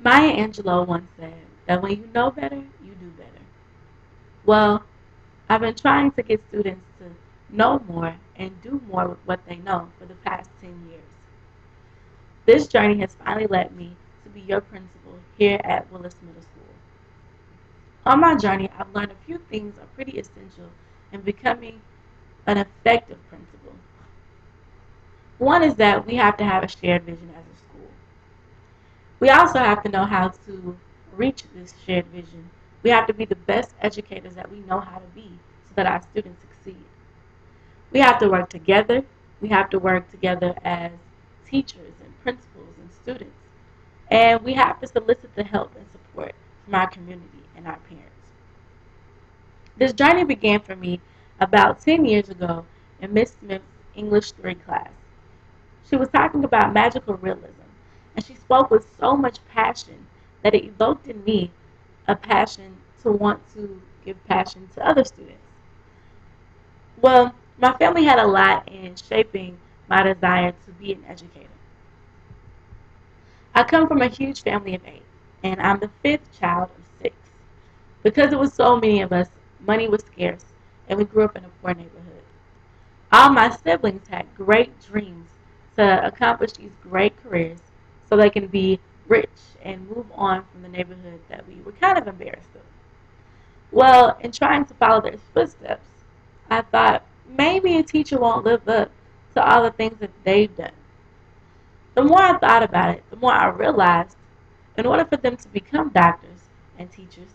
Maya Angelou once said that when you know better, you do better. Well, I've been trying to get students to know more and do more with what they know for the past 10 years. This journey has finally led me to be your principal here at Willis Middle School. On my journey, I've learned a few things are pretty essential in becoming an effective principal. One is that we have to have a shared vision as a school. We also have to know how to reach this shared vision. We have to be the best educators that we know how to be so that our students succeed. We have to work together. We have to work together as teachers and principals and students. And we have to solicit the help and support from our community and our parents. This journey began for me about 10 years ago in Miss Smith's English 3 class. She was talking about magical realism, and she spoke with so much passion that it evoked in me a passion to want to give passion to other students. Well, my family had a lot in shaping my desire to be an educator. I come from a huge family of 8, and I'm the 5th child of 6. Because it was so many of us, money was scarce, and we grew up in a poor neighborhood. All my siblings had great dreams to accomplish these great careers so they can be rich and move on from the neighborhood that we were kind of embarrassed of. Well, in trying to follow their footsteps, I thought maybe a teacher won't live up to all the things that they've done. The more I thought about it, the more I realized in order for them to become and teachers,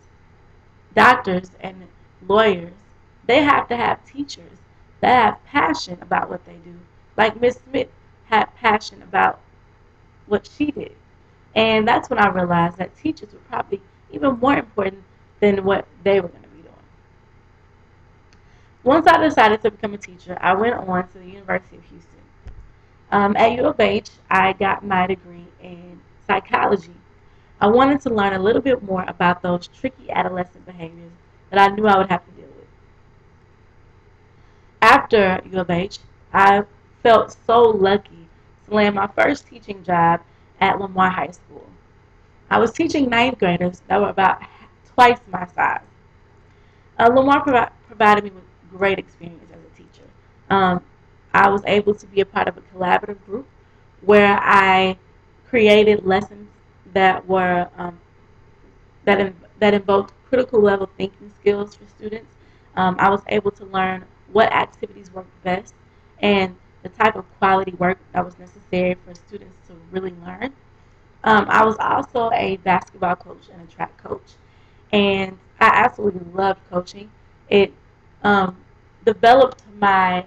doctors and lawyers, they have to have teachers that have passion about what they do. Like Miss Smith had passion about what she did. And that's when I realized that teachers were probably even more important than what they were going to be doing. Once I decided to become a teacher, I went on to the University of Houston. At U of H, I got my degree in psychology. I wanted to learn a little bit more about those tricky adolescent behaviors that I knew I would have to deal with. After U of H, I felt so lucky to land my first teaching job at Lamar High School. I was teaching ninth graders that were about twice my size. Lamar provided me with great experience as a teacher. Um, I was able to be a part of a collaborative group where I created lessons that were that invoked critical level thinking skills for students. I was able to learn what activities worked best and the type of quality work that was necessary for students to really learn. I was also a basketball coach and a track coach, and I absolutely loved coaching. It developed my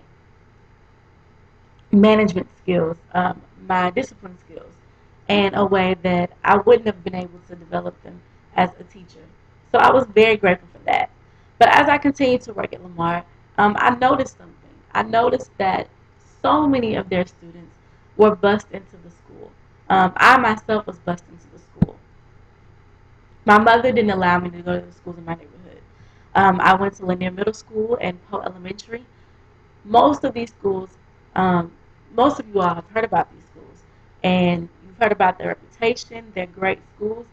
management skills, my discipline skills, in a way that I wouldn't have been able to develop them as a teacher. So I was very grateful for that. But as I continued to work at Lamar, I noticed something. I noticed that so many of their students were bused into the school. I myself was bused into the school. My mother didn't allow me to go to the schools in my neighborhood. I went to Lanier Middle School and Poe Elementary. Most of these schools, um, most of you all have heard about these schools, and you've heard about their reputation. They're great schools.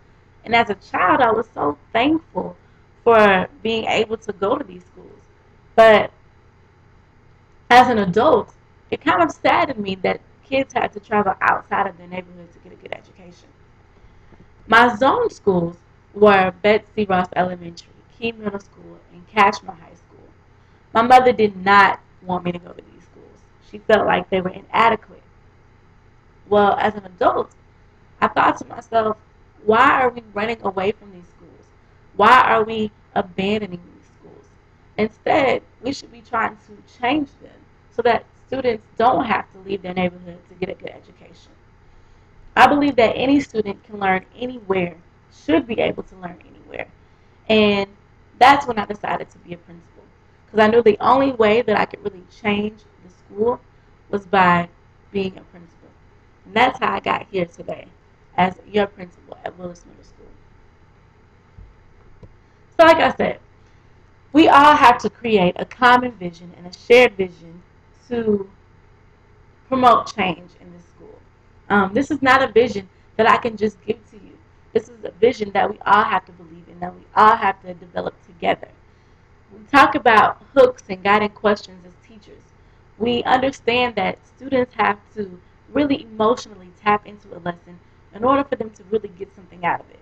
And as a child, I was so thankful for being able to go to these schools. But as an adult, it kind of saddened me that kids had to travel outside of their neighborhood to get a good education. My zone schools were Betsy Ross Elementary, Key Middle School, and Cashmere High School. My mother did not want me to go to these schools. She felt like they were inadequate. Well, as an adult, I thought to myself, why are we running away from these schools? Why are we abandoning these schools? Instead, we should be trying to change them so that students don't have to leave their neighborhood to get a good education. I believe that any student can learn anywhere, should be able to learn anywhere. And that's when I decided to be a principal. Because I knew the only way that I could really change the school was by being a principal. And that's how I got here today as your principal at Willis Middle School. So like I said, we all have to create a common vision and a shared vision to promote change in this school. This is not a vision that I can just give to you. This is a vision that we all have to believe in, that we all have to develop together. We talk about hooks and guiding questions as teachers. We understand that students have to really emotionally tap into a lesson in order for them to really get something out of it.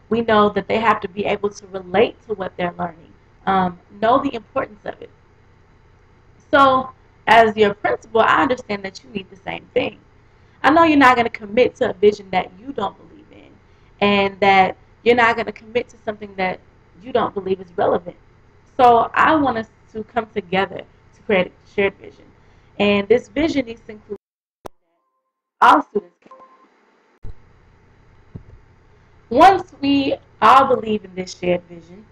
We know that they have to be able to relate to what they're learning, know the importance of it. So, as your principal, I understand that you need the same thing. I know you're not going to commit to a vision that you don't believe in, and that you're not going to commit to something that you don't believe is relevant. So, I want us to come together to create a shared vision. And this vision needs to include all students. Once we all believe in this shared vision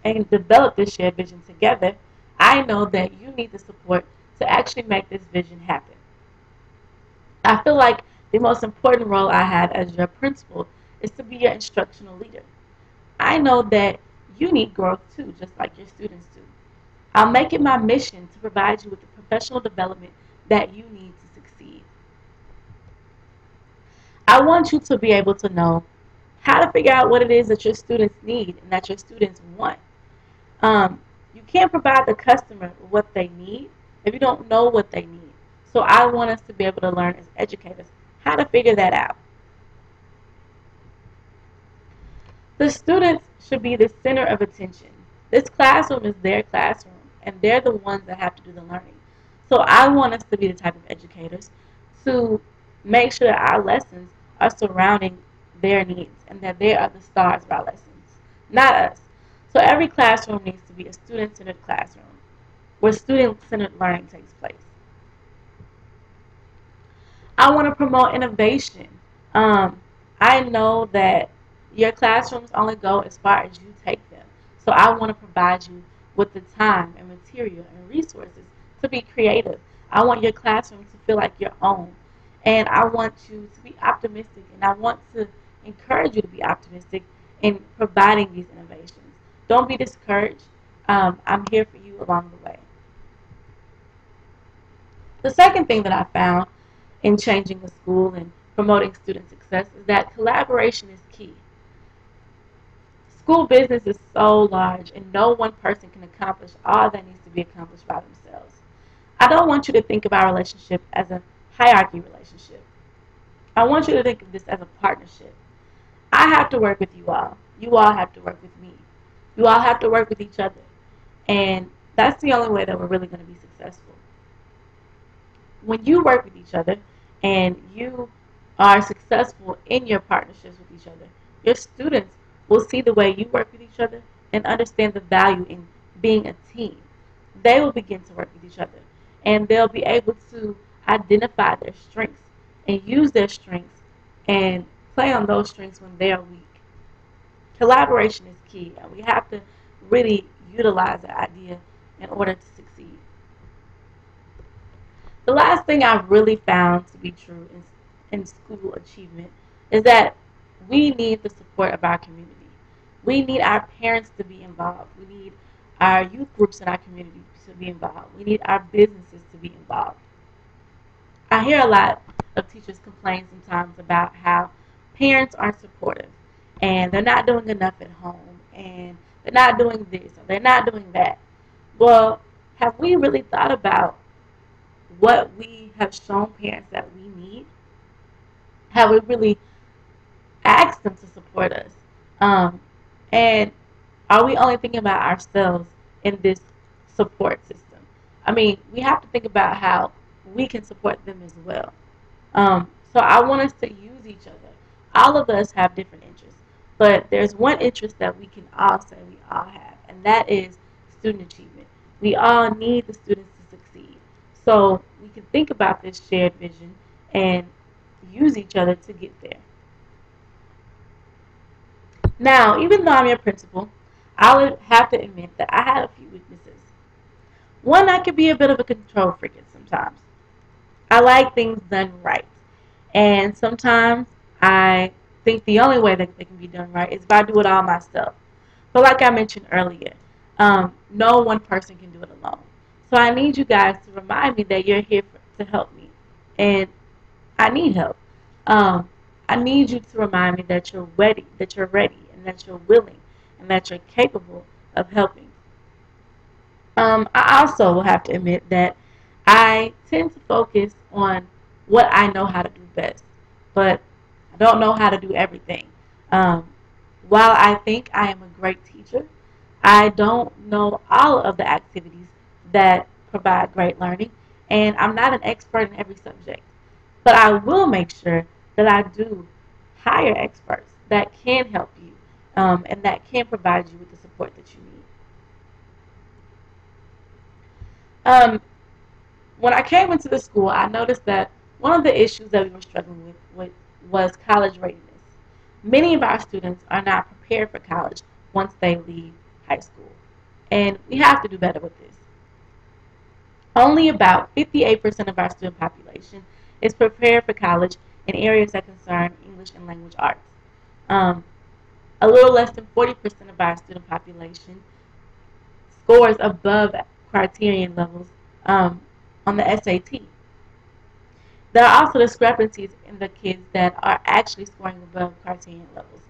and develop this shared vision together, I know that you need the support to actually make this vision happen. I feel like the most important role I have as your principal is to be your instructional leader. I know that you need growth too, just like your students do. I'll make it my mission to provide you with the professional development that you need to succeed. I want you to be able to know how to figure out what it is that your students need and that your students want. You can't provide the customer what they need if you don't know what they need. So I want us to be able to learn as educators how to figure that out. The students should be the center of attention. This classroom is their classroom, and they're the ones that have to do the learning. So I want us to be the type of educators to make sure that our lessons are surrounding their needs and that they are the stars of our lessons, not us. So every classroom needs to be a student-centered classroom where student-centered learning takes place. I want to promote innovation. I know that your classrooms only go as far as you take them. So I want to provide you with the time and material and resources to be creative. I want your classroom to feel like your own. And I want you to be optimistic, and I want to encourage you to be optimistic in providing these innovations. Don't be discouraged. I'm here for you along the way. The second thing that I found in changing the school and promoting student success is that collaboration is key. School business is so large, and no one person can accomplish all that needs to be accomplished by themselves. I don't want you to think of our relationship as a hierarchy relationship. I want you to think of this as a partnership. I have to work with you all. You all have to work with me. You all have to work with each other. And that's the only way that we're really going to be successful. When you work with each other and you are successful in your partnerships with each other, your students will see the way you work with each other and understand the value in being a team. They will begin to work with each other, and they'll be able to identify their strengths and use their strengths and play on those strengths when they're weak. Collaboration is key, and we have to really utilize that idea in order to succeed. The last thing I've really found to be true in school achievement is that we need the support of our community. We need our parents to be involved. We need our youth groups in our community to be involved. We need our businesses to be involved. I hear a lot of teachers complain sometimes about how parents aren't supportive and they're not doing enough at home and they're not doing this or they're not doing that. Well, have we really thought about what we have shown parents that we need? Have we really asked them to support us? And are we only thinking about ourselves in this support system? I mean, we have to think about how we can support them as well. So I want us to use each other. All of us have different interests, but there's one interest that we can all say we all have, and that is student achievement. We all need the students to succeed. So we can think about this shared vision and use each other to get there. Now, even though I'm your principal, I would have to admit that I had a few weaknesses. One, I could be a bit of a control freak sometimes. I like things done right. And sometimes I think the only way that they can be done right is if I do it all myself. But like I mentioned earlier, no one person can do it alone. So I need you guys to remind me that you're here to help me. And I need help. I need you to remind me that you're ready, and that you're willing, and that you're capable of helping. I also have to admit that I tend to focus on what I know how to do best, but I don't know how to do everything. Um, while I think I am a great teacher, I don't know all of the activities that provide great learning, and I'm not an expert in every subject. But I will make sure that I do hire experts that can help you, and that can provide you with the support that you need. Um, when I came into the school, I noticed that one of the issues that we were struggling with was college readiness. Many of our students are not prepared for college once they leave high school, and we have to do better with this. Only about 58% of our student population is prepared for college in areas that concern English and language arts. Um, a little less than 40% of our student population scores above criterion levels on the SAT. There are also discrepancies in the kids that are actually scoring above criterion levels.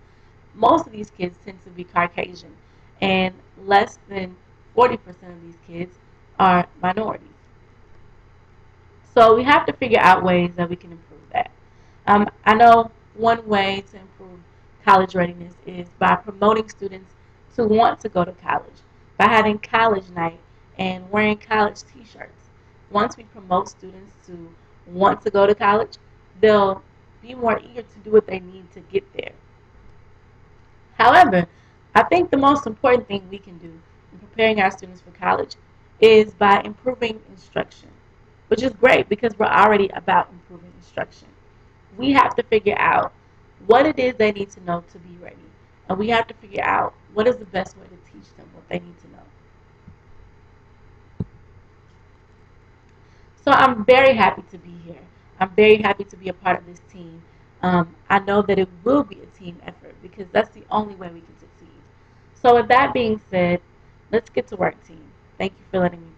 Most of these kids tend to be Caucasian, and less than 40% of these kids are minorities. So we have to figure out ways that we can improve that. I know one way to improve college readiness is by promoting students to want to go to college, by having college night and wearing college t-shirts. Once we promote students to want to go to college, they'll be more eager to do what they need to get there. However, I think the most important thing we can do in preparing our students for college is by improving instruction, which is great because we're already about improving instruction. We have to figure out what it is they need to know to be ready. And we have to figure out what is the best way to teach them what they need to know. So I'm very happy to be here. I'm very happy to be a part of this team. I know that it will be a team effort because that's the only way we can succeed. So with that being said, let's get to work, team. Thank you for letting me